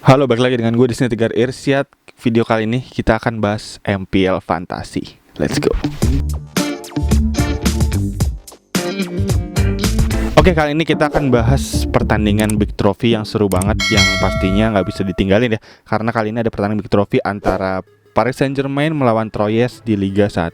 Halo, balik lagi dengan gue di sini Tegar Irsyad. Video kali ini kita akan bahas MPL Fantasi. Let's go. Oke, kali ini kita akan bahas pertandingan Big Trophy yang seru banget, yang pastinya nggak bisa ditinggalin ya. Karena kali ini ada pertandingan Big Trophy antara Paris Saint-Germain melawan Troyes di Liga 1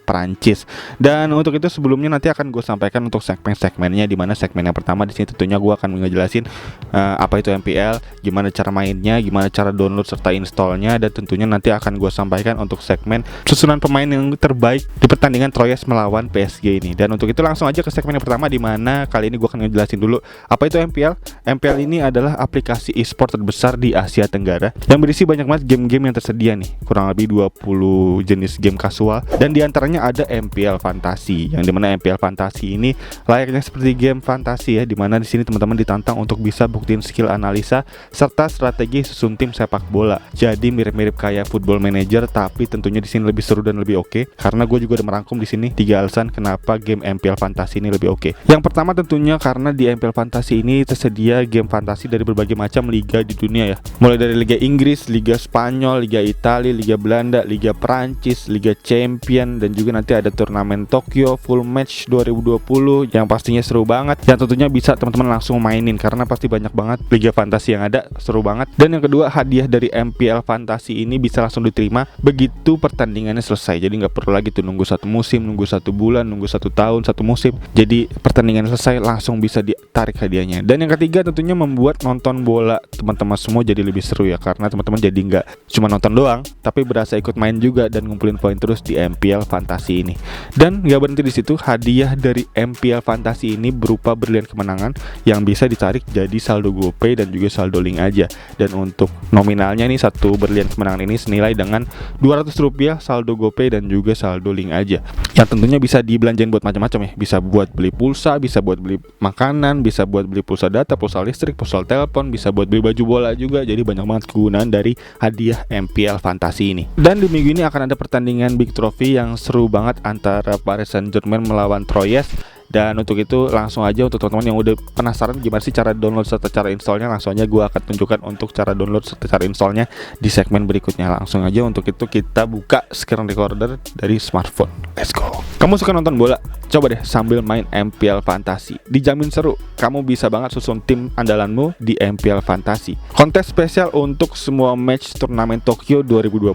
Perancis. Dan untuk itu sebelumnya nanti akan gue sampaikan untuk segmen-segmennya, di mana segmen yang pertama di sini tentunya gue akan ngejelasin apa itu MPL, gimana cara mainnya, gimana cara download serta installnya, dan tentunya nanti akan gue sampaikan untuk segmen susunan pemain yang terbaik di pertandingan Troyes melawan PSG ini. Dan untuk itu langsung aja ke segmen yang pertama, di mana kali ini gue akan ngejelasin dulu apa itu MPL. MPL ini adalah aplikasi e-sport terbesar di Asia Tenggara yang berisi banyak banget game-game yang tersedia nih, kurang lebih 20 jenis game kasual, dan diantaranya ada MPL Fantasi, yang dimana MPL Fantasi ini layaknya seperti game fantasi ya, dimana di sini teman-teman ditantang untuk bisa buktiin skill analisa serta strategi susun tim sepak bola. Jadi mirip-mirip kayak Football Manager, tapi tentunya di sini lebih seru dan lebih oke. Karena gue juga udah merangkum di sini 3 alasan kenapa game MPL Fantasi ini lebih oke. Yang pertama tentunya karena di MPL Fantasi ini tersedia game fantasi dari berbagai macam liga di dunia ya, mulai dari Liga Inggris, Liga Spanyol, Liga Italia, Liga Belanda, Liga Perancis, Liga Champion, dan juga nanti ada turnamen Tokyo Full Match 2020 yang pastinya seru banget, yang tentunya bisa teman-teman langsung mainin karena pasti banyak banget liga fantasi yang ada, seru banget. Dan yang kedua, hadiah dari MPL Fantasi ini bisa langsung diterima begitu pertandingannya selesai. Jadi nggak perlu lagi tuh nunggu 1 musim, nunggu 1 bulan, nunggu 1 tahun, 1 musim. Jadi pertandingan selesai langsung bisa ditarik hadiahnya. Dan yang ketiga tentunya membuat nonton bola teman-teman semua jadi lebih seru ya, karena teman-teman jadi nggak cuma nonton doang, tapi berasa ikut main juga dan ngumpulin poin terus di MPL Fantasi ini. Dan gak berhenti di situ, hadiah dari MPL Fantasi ini berupa berlian kemenangan yang bisa ditarik jadi saldo GoPay dan juga saldo link aja. Dan untuk nominalnya nih, satu berlian kemenangan ini senilai dengan Rp200 saldo GoPay dan juga saldo link aja. Yang tentunya bisa dibelanjain buat macam-macam ya. Bisa buat beli pulsa, bisa buat beli makanan, bisa buat beli pulsa data, pulsa listrik, pulsa telepon, bisa buat beli baju bola juga. Jadi banyak banget kegunaan dari hadiah MPL Fantasi ini. Dan di minggu ini akan ada pertandingan Big Trophy yang seru banget antara Paris Saint-Germain melawan Troyes. Dan untuk itu langsung aja untuk teman-teman yang udah penasaran gimana sih cara download serta cara installnya, langsung aja gue akan tunjukkan untuk cara download serta cara installnya di segmen berikutnya. Langsung aja untuk itu kita buka screen recorder dari smartphone. Let's go. Kamu suka nonton bola? Coba deh sambil main MPL Fantasi. Dijamin seru. Kamu bisa banget susun tim andalanmu di MPL Fantasi. Kontes spesial untuk semua match turnamen Tokyo 2020.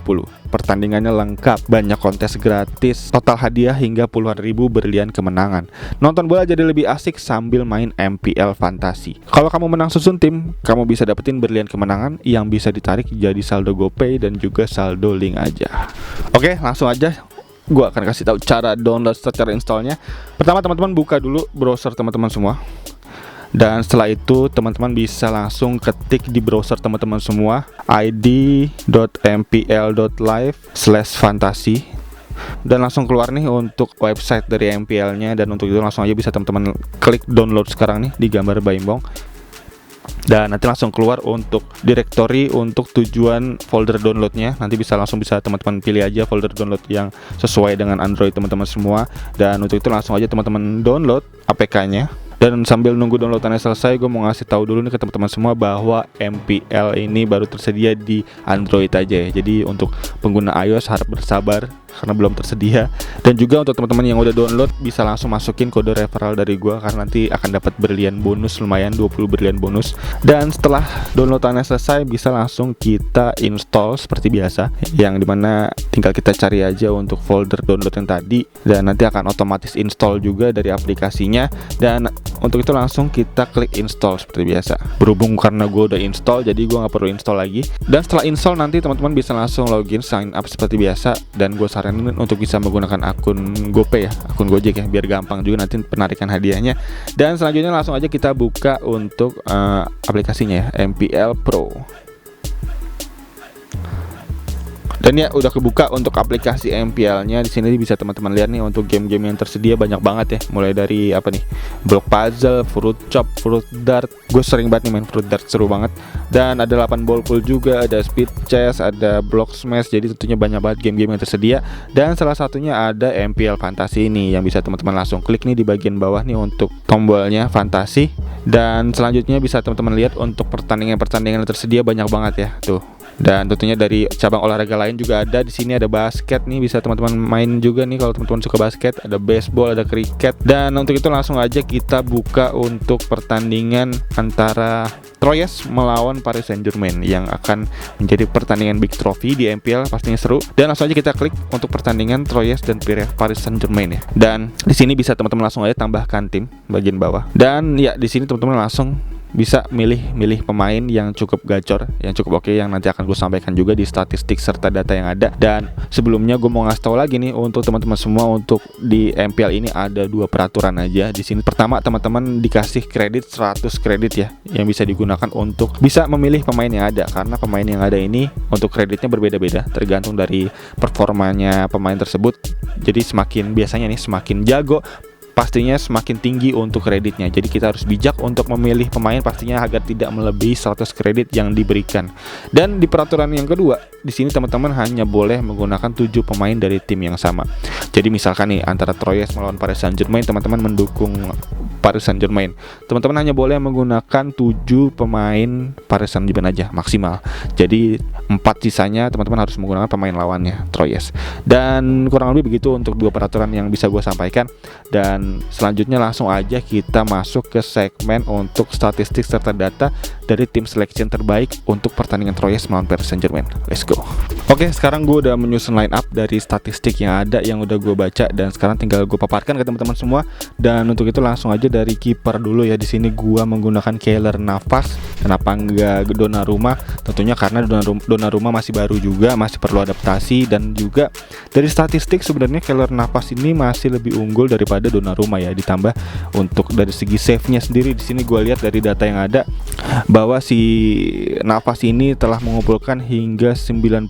Pertandingannya lengkap, banyak kontes gratis, total hadiah hingga puluhan ribu berlian kemenangan. Nonton bola jadi lebih asik sambil main MPL Fantasi. Kalau kamu menang susun tim, kamu bisa dapetin berlian kemenangan yang bisa ditarik jadi saldo GoPay dan juga saldo link aja. Oke, langsung aja gue akan kasih tahu cara download secara installnya. Pertama, teman-teman buka dulu browser teman-teman semua. Dan setelah itu teman-teman bisa langsung ketik di browser teman-teman semua id.mpl.live/fantasi, dan langsung keluar nih untuk website dari MPL-nya. Dan untuk itu langsung aja bisa teman-teman klik download sekarang nih di gambar Baimbong. Dan nanti langsung keluar untuk directory untuk tujuan folder downloadnya. Nanti bisa teman-teman pilih aja folder download yang sesuai dengan Android teman-teman semua. Dan untuk itu langsung aja teman-teman download APK-nya. Dan sambil nunggu downloadannya selesai, gue mau ngasih tahu dulu nih ke teman-teman semua bahwa MPL ini baru tersedia di Android aja ya. Jadi untuk pengguna iOS harap bersabar karena belum tersedia. Dan juga untuk teman-teman yang udah download bisa langsung masukin kode referral dari gue, karena nanti akan dapat berlian bonus lumayan, 20 berlian bonus. Dan setelah downloadannya selesai bisa langsung kita install seperti biasa, yang dimana tinggal kita cari aja untuk folder download yang tadi, dan nanti akan otomatis install juga dari aplikasinya. Dan untuk itu langsung kita klik install seperti biasa. Berhubung karena gue udah install, jadi gue gak perlu install lagi. Dan setelah install nanti teman-teman bisa langsung login, sign up seperti biasa. Dan gue saranin untuk bisa menggunakan akun GoPay ya, akun Gojek ya, biar gampang juga nanti penarikan hadiahnya. Dan selanjutnya langsung aja kita buka untuk aplikasinya ya, MPL Pro. Dan ya udah kebuka untuk aplikasi MPL-nya. Di sini bisa teman-teman lihat nih untuk game-game yang tersedia banyak banget ya. Mulai dari apa nih? Block Puzzle, Fruit Chop, Fruit Dart. Gue sering banget nih main Fruit Dart, seru banget. Dan ada 8 ball pool juga, ada Speed Chess, ada Block Smash. Jadi tentunya banyak banget game-game yang tersedia. Dan salah satunya ada MPL Fantasi ini yang bisa teman-teman langsung klik nih di bagian bawah nih untuk tombolnya Fantasi. Dan selanjutnya bisa teman-teman lihat untuk pertandingan-pertandingan yang tersedia banyak banget ya. Tuh. Dan tentunya dari cabang olahraga lain juga ada. Di sini ada basket nih, bisa teman-teman main juga nih kalau teman-teman suka basket. Ada baseball, ada kriket. Dan untuk itu langsung aja kita buka untuk pertandingan antara Troyes melawan Paris Saint-Germain yang akan menjadi pertandingan Big Trophy di MPL, pastinya seru. Dan langsung aja kita klik untuk pertandingan Troyes dan Paris Saint-Germain ya. Dan di sini bisa teman-teman langsung aja tambahkan tim bagian bawah. Dan ya di sini teman-teman langsung bisa milih pemain yang cukup gacor, yang cukup oke, yang nanti akan gue sampaikan juga di statistik serta data yang ada. Dan sebelumnya gue mau ngasih tahu lagi nih untuk teman-teman semua, untuk di MPL ini ada 2 peraturan aja di sini. Pertama, teman-teman dikasih kredit 100 kredit ya, yang bisa digunakan untuk bisa memilih pemain yang ada, karena pemain yang ada ini untuk kreditnya berbeda-beda tergantung dari performanya pemain tersebut. Jadi biasanya nih semakin jago, pastinya semakin tinggi untuk kreditnya. Jadi kita harus bijak untuk memilih pemain pastinya agar tidak melebihi 100 kredit yang diberikan. Dan di peraturan yang kedua, di sini teman-teman hanya boleh menggunakan 7 pemain dari tim yang sama. Jadi misalkan nih antara Troyes melawan Paris Saint-Germain, teman-teman mendukung Paris Saint-Germain, teman-teman hanya boleh menggunakan 7 pemain Paris Saint-Germain aja maksimal. Jadi 4 sisanya teman-teman harus menggunakan pemain lawannya, Troyes. Dan kurang lebih begitu untuk 2 peraturan yang bisa gue sampaikan. Dan selanjutnya langsung aja kita masuk ke segmen untuk statistik serta data dari tim selection terbaik untuk pertandingan Troyes melawan Paris Saint-Germain. Let's go. Oke, sekarang gue udah menyusun line up dari statistik yang ada, yang udah gue baca, dan sekarang tinggal gue paparkan ke teman-teman semua. Dan untuk itu langsung aja dari kiper dulu ya. Di sini gue menggunakan Keylor Navas. Kenapa enggak Donnarumma? Tentunya karena Donnarumma masih baru juga, masih perlu adaptasi. Dan juga dari statistik sebenarnya Keylor Navas ini masih lebih unggul daripada Donnarumma ya. Ditambah untuk dari segi save-nya sendiri, di sini gue lihat dari data yang ada bahwa si Navas ini telah mengumpulkan hingga 99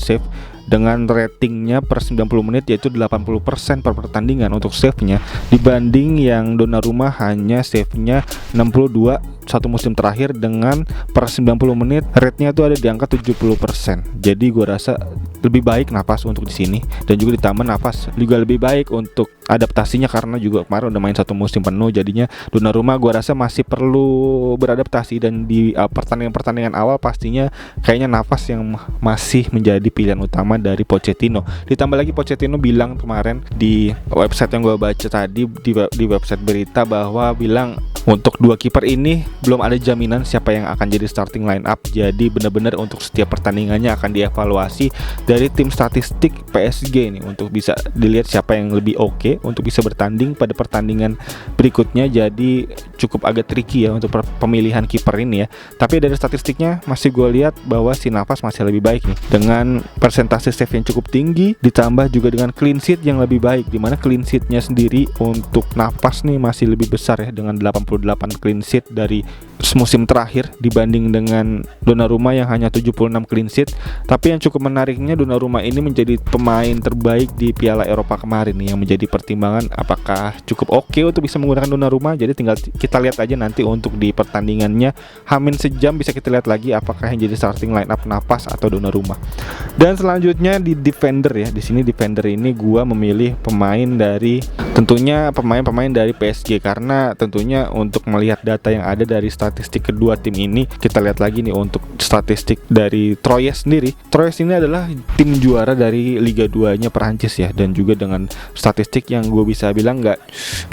save dengan ratingnya per 90 menit yaitu 80% per pertandingan untuk save-nya, dibanding yang Donnarumma hanya save-nya 62 satu musim terakhir dengan per 90 menit rate-nya tuh ada di angka 70%. Jadi gue rasa lebih baik Navas untuk di sini, dan juga ditambah Navas juga lebih baik untuk adaptasinya karena juga kemarin udah main 1 musim penuh. Jadinya Donnarumma gue rasa masih perlu beradaptasi, dan di pertandingan awal pastinya kayaknya Navas yang masih menjadi pilihan utama dari Pochettino. Ditambah lagi Pochettino bilang kemarin di website yang gue baca tadi, di website berita, bahwa bilang untuk 2 kiper ini belum ada jaminan siapa yang akan jadi starting line up. Jadi benar-benar untuk setiap pertandingannya akan dievaluasi dari tim statistik PSG nih untuk bisa dilihat siapa yang lebih oke untuk bisa bertanding pada pertandingan berikutnya. Jadi cukup agak tricky ya untuk pemilihan kiper ini ya. Tapi dari statistiknya masih gue lihat bahwa si Navas masih lebih baik nih, dengan persentase save yang cukup tinggi, ditambah juga dengan clean sheet yang lebih baik, dimana clean sheetnya sendiri untuk Navas nih masih lebih besar ya, dengan 88 clean sheet dari musim terakhir dibanding dengan Donnarumma yang hanya 76 clean sheet. Tapi yang cukup menariknya, Donnarumma ini menjadi pemain terbaik di Piala Eropa kemarin nih, yang menjadi pertimbangan apakah cukup oke untuk bisa menggunakan Donnarumma. Jadi tinggal kita lihat aja nanti untuk di pertandingannya hamin sejam bisa kita lihat lagi apakah yang jadi starting line up Navas atau Donnarumma. Dan selanjutnya di defender ya. Di sini defender ini gua memilih pemain dari tentunya pemain-pemain dari PSG, karena tentunya untuk melihat data yang ada dari statistik kedua tim ini, kita lihat lagi nih untuk statistik dari Troyes sendiri. Troyes ini adalah tim juara dari Liga 2-nya Perancis ya, dan juga dengan statistik yang gue bisa bilang nggak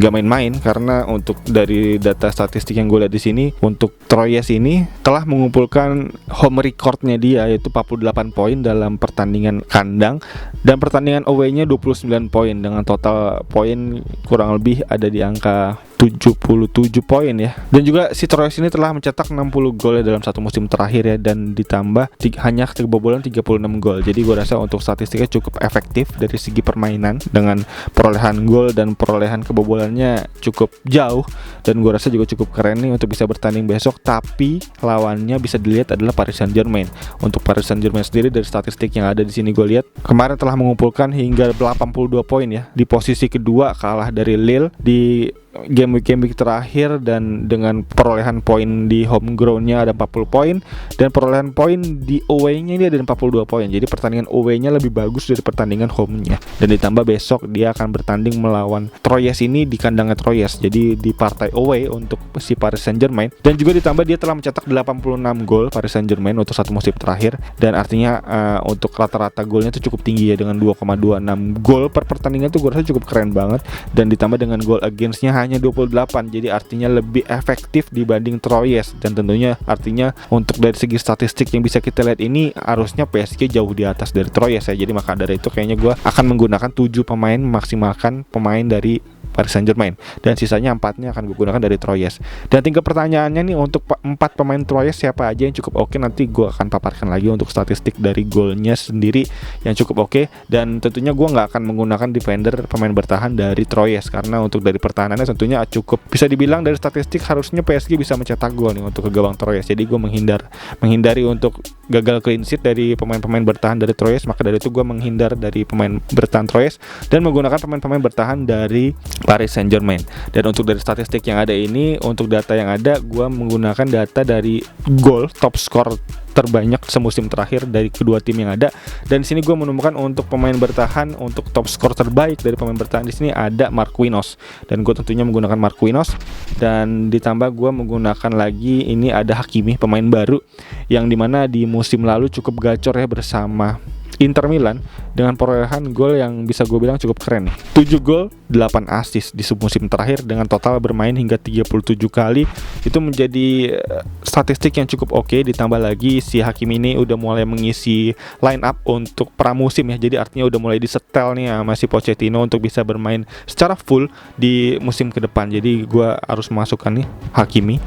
main-main, karena untuk dari data statistik yang gue lihat di sini, untuk Troyes ini telah mengumpulkan home recordnya dia yaitu 48 poin dalam pertandingan kandang, dan pertandingan away-nya 29 poin dengan total poin kurang lebih ada di angka 77 poin ya. Dan juga si Troyes ini telah mencetak 60 gol ya dalam satu musim terakhir ya, dan ditambah hanya kebobolan 36 gol. Jadi gue rasa untuk statistiknya cukup efektif dari segi permainan dengan perolehan gol dan perolehan kebobolannya cukup jauh, dan gue rasa juga cukup keren nih untuk bisa bertanding besok. Tapi lawannya bisa dilihat adalah Paris Saint-Germain. Untuk Paris Saint-Germain sendiri dari statistik yang ada di sini gue lihat kemarin telah mengumpulkan hingga 82 poin ya. Di posisi kedua kalah dari Lille di game week terakhir, dan dengan perolehan poin di home ground-nya ada 40 poin dan perolehan poin di away-nya ini ada 42 poin. Jadi pertandingan away-nya lebih bagus dari pertandingan home-nya. Dan ditambah besok dia akan bertanding melawan Troyes ini di kandangnya Troyes. Jadi di partai away untuk si Paris Saint-Germain, dan juga ditambah dia telah mencetak 86 gol Paris Saint-Germain untuk satu musim terakhir, dan artinya untuk rata-rata golnya itu cukup tinggi ya, dengan 2,26 gol per pertandingan itu gue rasa cukup keren banget. Dan ditambah dengan goal against-nya hanya 28, jadi artinya lebih efektif dibanding Troyes. Dan tentunya artinya untuk dari segi statistik yang bisa kita lihat ini harusnya PSG jauh di atas dari Troyes ya. Jadi maka dari itu kayaknya gue akan menggunakan 7 pemain, memaksimalkan pemain dari Paris Saint-Germain, dan sisanya 4-nya akan gue gunakan dari Troyes. Dan tinggal pertanyaannya nih, untuk 4 pemain Troyes siapa aja yang cukup oke, nanti gue akan paparkan lagi untuk statistik dari golnya sendiri yang cukup oke. Dan tentunya gue nggak akan menggunakan defender pemain bertahan dari Troyes, karena untuk dari pertahanannya tentunya cukup bisa dibilang dari statistik harusnya PSG bisa mencetak gol nih untuk ke gawang Troyes. Jadi gue menghindari untuk gagal clean sheet dari pemain-pemain bertahan dari Troyes. Maka dari itu gue menghindar dari pemain bertahan Troyes dan menggunakan pemain-pemain bertahan dari Paris Saint-Germain. Dan untuk dari statistik yang ada ini, untuk data yang ada, gue menggunakan data dari gol top skor terbanyak semusim terakhir dari kedua tim yang ada. Dan di sini gue menemukan untuk pemain bertahan, untuk top skor terbaik dari pemain bertahan di sini ada Marquinhos, dan gue tentunya menggunakan Marquinhos. Dan ditambah gue menggunakan lagi ini ada Hakimi, pemain baru yang dimana di musim lalu cukup gacor ya bersama Inter Milan dengan perolehan gol yang bisa gue bilang cukup keren nih. 7 gol, 8 assist di musim terakhir dengan total bermain hingga 37 kali. Itu menjadi statistik yang cukup oke. Ditambah lagi si Hakimi ini udah mulai mengisi line up untuk pramusim ya. Jadi artinya udah mulai disetel nih sama si Pochettino untuk bisa bermain secara full di musim ke depan. Jadi gue harus masukkan nih Hakimi.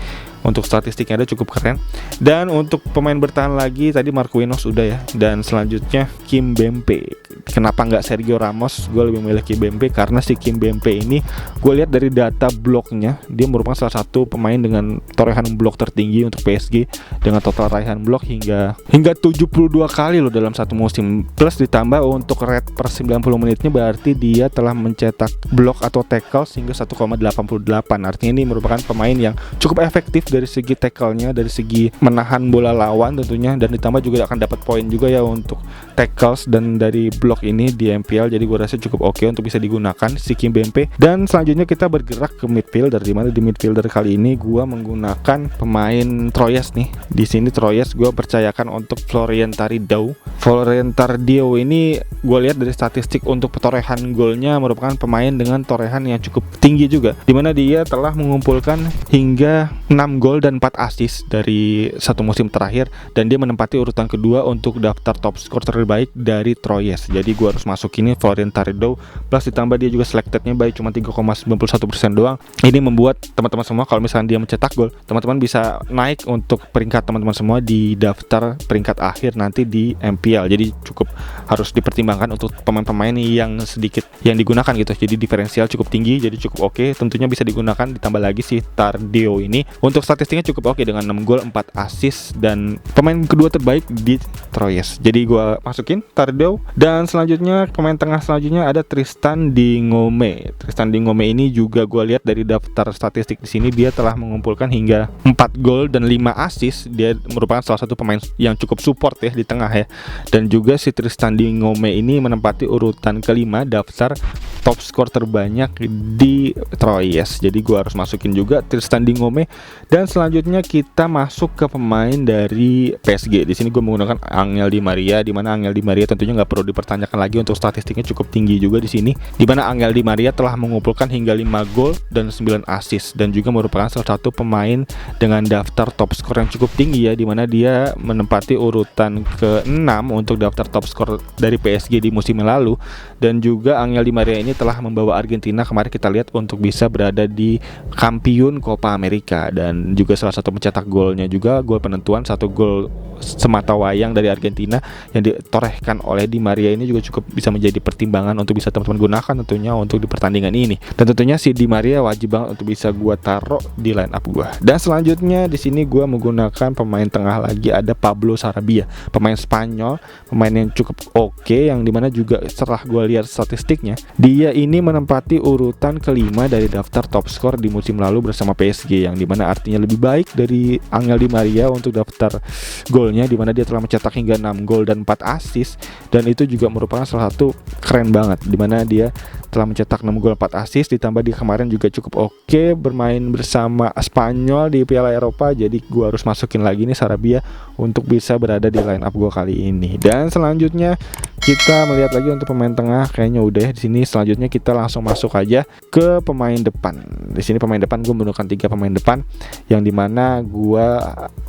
Untuk statistiknya ada cukup keren. Dan untuk pemain bertahan lagi tadi Marquinhos udah ya. Dan selanjutnya Kimpembe. Kenapa nggak Sergio Ramos? Gue lebih memilih Kimpembe karena si Kimpembe ini gue lihat dari data bloknya, dia merupakan salah satu pemain dengan torehan blok tertinggi untuk PSG dengan total raihan blok hingga 72 kali loh dalam satu musim. Plus ditambah untuk rate per 90 menitnya, berarti dia telah mencetak blok atau tackle hingga 1,88. Artinya ini merupakan pemain yang cukup efektif dari segi tackle-nya, dari segi menahan bola lawan tentunya, dan ditambah juga akan dapat poin juga ya untuk tackles dan dari blok ini di MPL. Jadi gue rasa cukup oke untuk bisa digunakan si Kimpembe. Dan selanjutnya kita bergerak ke midfielder, di mana di midfielder kali ini gue menggunakan pemain Troyes nih. Di sini Troyes gue percayakan untuk Florian Thauvin. Florian Thauvin ini gue lihat dari statistik untuk torehan golnya merupakan pemain dengan torehan yang cukup tinggi juga, di mana dia telah mengumpulkan hingga 6 gol dan 4 assist dari satu musim terakhir, dan dia menempati urutan kedua untuk daftar top skor terbaik dari Troyes. Jadi gue harus masuk ini Florian Thauvin, plus ditambah dia juga selectednya baik cuma 3,91% doang. Ini membuat teman-teman semua kalau misalnya dia mencetak gol, teman-teman bisa naik untuk peringkat teman-teman semua di daftar peringkat akhir nanti di MPL. Jadi cukup harus dipertimbangkan untuk pemain-pemain yang sedikit yang digunakan gitu. Jadi diferensial cukup tinggi, jadi cukup oke. Tentunya bisa digunakan. Ditambah lagi si Thauvin ini untuk statistiknya cukup oke dengan 6 gol 4 assist dan pemain kedua terbaik di Troyes. Jadi gue masukin Thauvin. Dan selanjutnya pemain tengah selanjutnya ada Tristan Dingome. Tristan Dingome ini juga gue lihat dari daftar statistik di sini dia telah mengumpulkan hingga 4 gol dan 5 assist. Dia merupakan salah satu pemain yang cukup support ya di tengah ya. Dan juga si Tristan Dingome ini menempati urutan kelima daftar top skor terbanyak di Troyes. Jadi gue harus masukin juga Tristan Dingome. Dan selanjutnya kita masuk ke pemain dari PSG. Di sini gue menggunakan Angel Di Maria, di mana Angel Di Maria tentunya nggak perlu dipertanyakan lagi untuk statistiknya cukup tinggi juga di sini. Di mana Angel Di Maria telah mengumpulkan hingga 5 gol dan 9 assist, dan juga merupakan salah satu pemain dengan daftar top skor yang cukup tinggi ya, di mana dia menempati urutan ke-6 untuk daftar top skor dari PSG di musim lalu. Dan juga Angel Di Maria ini ini telah membawa Argentina kemarin kita lihat untuk bisa berada di kampiun Copa America, dan juga salah satu mencetak golnya juga gol penentuan, satu gol semata wayang dari Argentina yang ditorehkan oleh Di Maria ini juga cukup bisa menjadi pertimbangan untuk bisa teman-teman gunakan tentunya untuk di pertandingan ini. Dan tentunya si Di Maria wajib banget untuk bisa gua taruh di line up gua. Dan selanjutnya di sini gua menggunakan pemain tengah lagi, ada Pablo Sarabia, pemain Spanyol, pemain yang cukup oke, yang dimana juga setelah gua lihat statistiknya, dia ini menempati urutan kelima dari daftar top skor di musim lalu bersama PSG, yang dimana artinya lebih baik dari Angel Di Maria untuk daftar golnya, dimana dia telah mencetak hingga 6 gol dan 4 assist, dan itu juga merupakan salah satu keren banget, dimana dia telah mencetak 6 gol 4 assist, ditambah dia kemarin juga cukup oke bermain bersama Spanyol di Piala Eropa. Jadi gua harus masukin lagi nih Sarabia untuk bisa berada di line up gua kali ini. Dan selanjutnya kita melihat lagi untuk pemain tengah, kayaknya udah di sini. Selanjutnya kita langsung masuk aja ke pemain depan. Di sini pemain depan gue menggunakan 3 pemain depan, yang dimana gue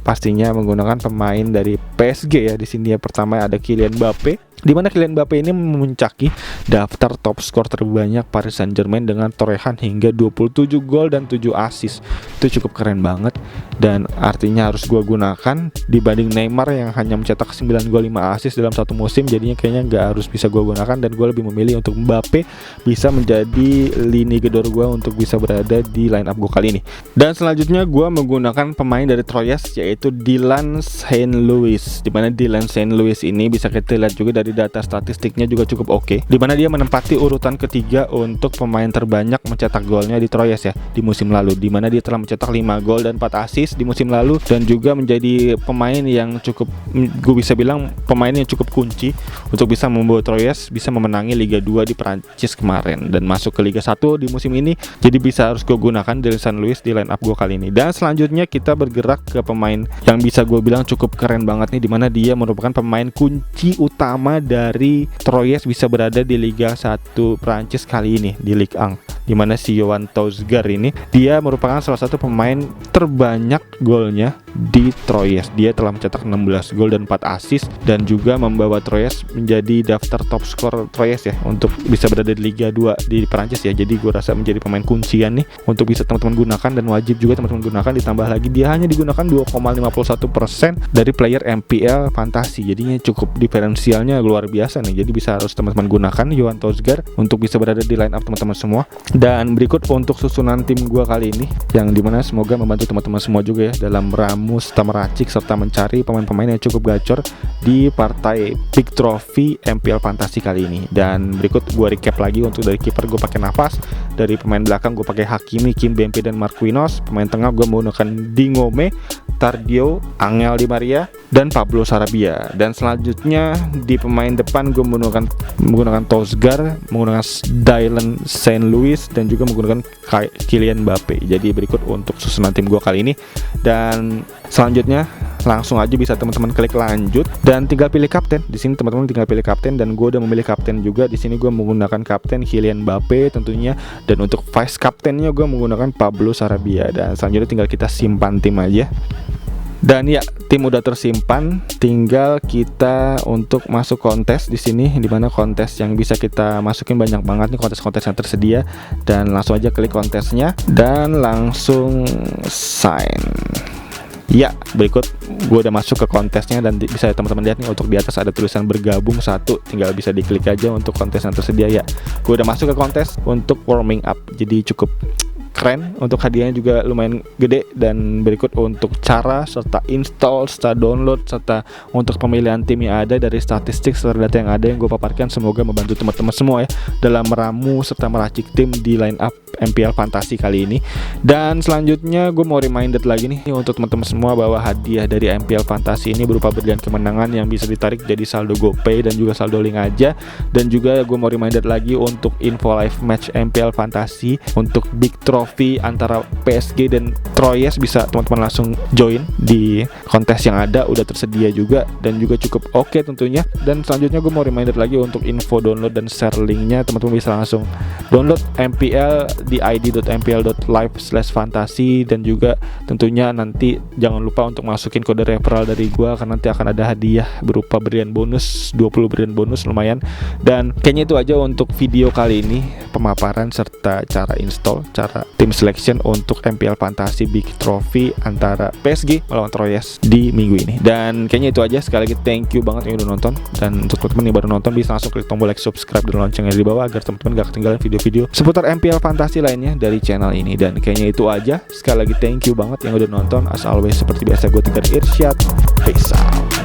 pastinya menggunakan pemain dari PSG ya. Di sini ya, pertama ada Kylian Mbappe, di mana Kylian Mbappe ini memuncaki daftar top skor terbanyak Paris Saint-Germain dengan torehan hingga 27 gol dan 7 assist. Itu cukup keren banget, dan artinya harus gue gunakan dibanding Neymar yang hanya mencetak 9 gol 5 assist dalam satu musim. Jadinya kayaknya nggak harus bisa gue gunakan, dan gue lebih memilih untuk Mbappe bisa menjadi lini gedor gue untuk bisa berada di line up gue kali ini. Dan selanjutnya gue menggunakan pemain dari Troyes, yaitu Dylan St. Louis, dimana Dylan St. Louis ini bisa kita lihat juga dari data statistiknya juga cukup oke, dimana dia menempati urutan ketiga untuk pemain terbanyak mencetak golnya di Troyes ya di musim lalu, dimana dia telah mencetak 5 gol dan 4 assist di musim lalu, dan juga menjadi pemain yang cukup, gue bisa bilang pemain yang cukup kunci untuk bisa membawa Troyes bisa memenangi Liga 2 di Perancis kemarin dan masuk ke Liga 1 di musim ini. Jadi bisa harus gue gunakan dari St. Louis di line up gue kali ini. Dan selanjutnya kita bergerak ke pemain yang bisa gue bilang cukup keren banget nih, dimana dia merupakan pemain kunci utama dari Troyes bisa berada di Liga 1 Prancis kali ini, di Ligue 1, dimana si Yohan Tousgar ini dia merupakan salah satu pemain terbanyak golnya di Troyes. Dia telah mencetak 16 gol dan 4 assist, dan juga membawa Troyes menjadi daftar top skor Troyes ya untuk bisa berada di Liga 2 di Perancis ya. Jadi gue rasa menjadi pemain kuncian nih untuk bisa teman-teman gunakan, dan wajib juga teman-teman gunakan. Ditambah lagi dia hanya digunakan 2,51% dari player MPL Fantasi, jadinya cukup diferensialnya luar biasa nih. Jadi bisa harus teman-teman gunakan Yohan Tousgar untuk bisa berada di line up teman-teman semua. Dan berikut untuk susunan tim gua kali ini, yang dimana semoga membantu teman-teman semua juga ya dalam meramu serta meracik serta mencari pemain-pemain yang cukup gacor di partai Big Trophy MPL Fantasi kali ini. Dan berikut gua recap lagi. Untuk dari kiper gue pakai Navas, dari pemain belakang gue pakai Hakimi, Kimpembe dan Marquinhos. Pemain tengah gue menggunakan Dingome, Tardio, Angel Di Maria, dan Pablo Sarabia. Dan selanjutnya di pemain depan gue menggunakan Tousgar, menggunakan Dylan St. Louis, dan juga menggunakan Kylian Mbappe. Jadi berikut untuk susunan tim gue kali ini. Dan selanjutnya langsung aja bisa teman-teman klik lanjut dan tinggal pilih kapten. Di sini teman-teman tinggal pilih kapten, dan gue udah memilih kapten juga. Di sini gue menggunakan kapten Kylian Mbappe tentunya, dan untuk vice kaptennya gue menggunakan Pablo Sarabia. Dan selanjutnya tinggal kita simpan tim aja. Dan ya, tim udah tersimpan, tinggal kita untuk masuk kontes di sini, dimana kontes yang bisa kita masukin banyak banget nih, kontes-kontes yang tersedia. Dan langsung aja klik kontesnya dan langsung sign. Ya, berikut gue udah masuk ke kontesnya, dan bisa teman-teman lihat nih untuk di atas ada tulisan bergabung 1, tinggal bisa diklik aja untuk kontes yang tersedia ya. Gue udah masuk ke kontes untuk warming up, jadi cukup keren. Untuk hadiahnya juga lumayan gede. Dan berikut untuk cara serta install serta download serta untuk pemilihan tim yang ada dari statistik serta data yang ada yang gue paparkan. Semoga membantu teman-teman semua ya dalam meramu serta meracik tim di line up MPL Fantasi kali ini. Dan selanjutnya gue mau reminder lagi nih untuk teman-teman semua bahwa hadiah dari MPL Fantasi ini berupa berlian kemenangan yang bisa ditarik jadi saldo GoPay dan juga saldo link aja. Dan juga gue mau reminder lagi untuk info live match MPL Fantasi untuk Big Trophy Trophy antara PSG dan Troyes, bisa teman-teman langsung join di kontes yang ada, udah tersedia juga dan juga cukup oke tentunya. Dan selanjutnya gue mau reminder lagi untuk info download dan share linknya, teman-teman bisa langsung download MPL di id.mpl.live/fantasi, dan juga tentunya nanti jangan lupa untuk masukin kode referral dari gue, karena nanti akan ada hadiah berupa berian bonus, 20 berian bonus, lumayan. Dan kayaknya itu aja untuk video kali ini, pemaparan serta cara install, cara tim selection untuk MPL Fantasi Big Trophy antara PSG melawan Troyes di minggu ini. Dan kayaknya itu aja. Sekali lagi thank you banget yang udah nonton, dan untuk teman-teman yang baru nonton bisa langsung klik tombol like, subscribe, dan loncengnya di bawah agar teman-teman gak ketinggalan video-video seputar MPL Fantasi lainnya dari channel ini. Dan kayaknya itu aja. Sekali lagi thank you banget yang udah nonton. As always, seperti biasa gue Tigor Irsyad, peace out.